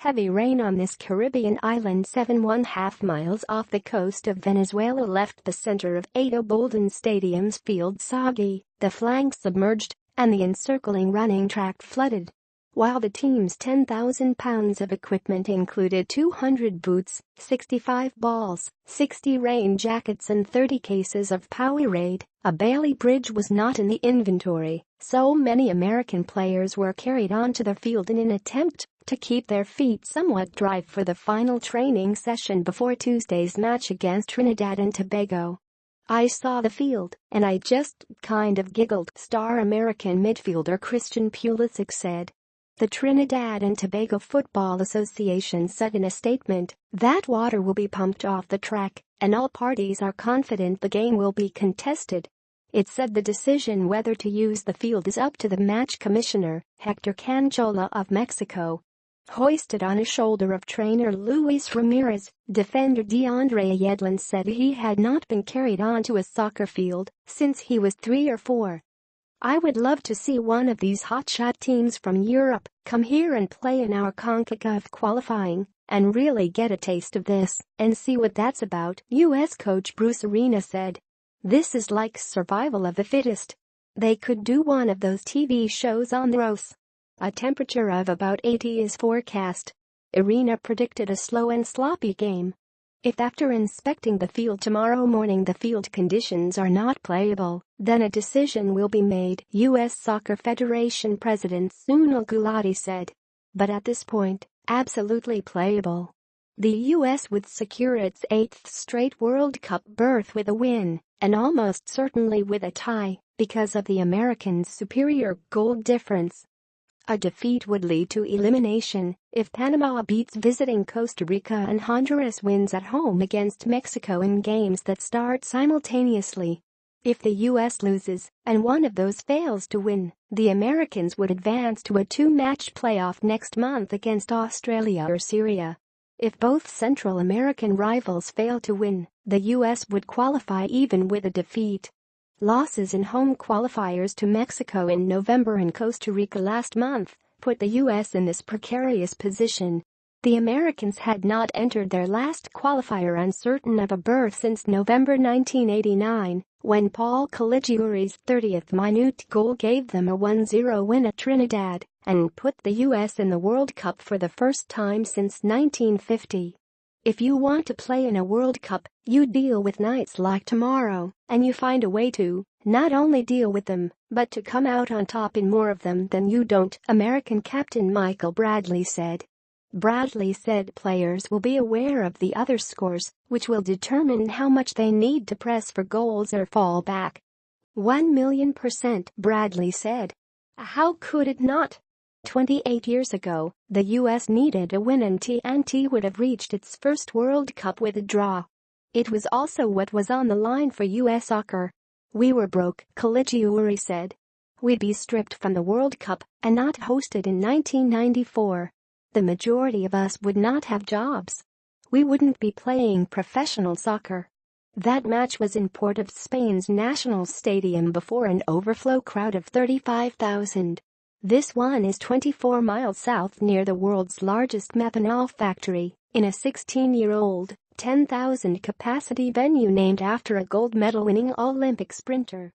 Heavy rain on this Caribbean island 7.5 miles off the coast of Venezuela left the center of Ato Boldon Stadium's field soggy, the flanks submerged, and the encircling running track flooded. While the team's 10,000 pounds of equipment included 200 boots, 65 balls, 60 rain jackets and 30 cases of Powerade, a Bailey Bridge was not in the inventory, so many American players were carried onto the field in an attempt to keep their feet somewhat dry for the final training session before Tuesday's match against Trinidad and Tobago. "I saw the field, and I just kind of giggled," star American midfielder Christian Pulisic said. The Trinidad and Tobago Football Association said in a statement that water will be pumped off the track, and all parties are confident the game will be contested. It said the decision whether to use the field is up to the match commissioner, Hector Canchola of Mexico. Hoisted on his shoulder of trainer Luis Ramirez, defender DeAndre Yedlin said he had not been carried onto a soccer field since he was 3 or 4. "I would love to see one of these hotshot teams from Europe come here and play in our CONCACAF qualifying and really get a taste of this and see what that's about," U.S. coach Bruce Arena said. "This is like survival of the fittest. They could do one of those TV shows on the Rose." A temperature of about 80 is forecast. Arena predicted a slow and sloppy game. If after inspecting the field tomorrow morning the field conditions are not playable, then a decision will be made, U.S. Soccer Federation President Sunil Gulati said. But at this point, absolutely playable. The U.S. would secure its 8th straight World Cup berth with a win, and almost certainly with a tie, because of the Americans' superior goal difference. A defeat would lead to elimination if Panama beats visiting Costa Rica and Honduras wins at home against Mexico in games that start simultaneously. If the U.S. loses and one of those fails to win, the Americans would advance to a 2-match playoff next month against Australia or Syria. If both Central American rivals fail to win, the U.S. would qualify even with a defeat. Losses in home qualifiers to Mexico in November and Costa Rica last month put the U.S. in this precarious position. The Americans had not entered their last qualifier uncertain of a berth since November 1989, when Paul Caligiuri's 30th minute goal gave them a 1-0 win at Trinidad and put the U.S. in the World Cup for the first time since 1950. If you want to play in a World Cup, you deal with nights like tomorrow, and you find a way to not only deal with them, but to come out on top in more of them than you don't, American captain Michael Bradley said. Bradley said players will be aware of the other scores, which will determine how much they need to press for goals or fall back. 1,000,000%, Bradley said. How could it not? 28 years ago, the U.S. needed a win and TNT would have reached its first World Cup with a draw. It was also what was on the line for U.S. soccer. "We were broke," Caligiuri said. "We'd be stripped from the World Cup and not hosted in 1994. The majority of us would not have jobs. We wouldn't be playing professional soccer." That match was in Port of Spain's National Stadium before an overflow crowd of 35,000. This one is 24 miles south near the world's largest methanol factory, in a 16-year-old, 10,000-capacity venue named after a gold medal-winning Olympic sprinter.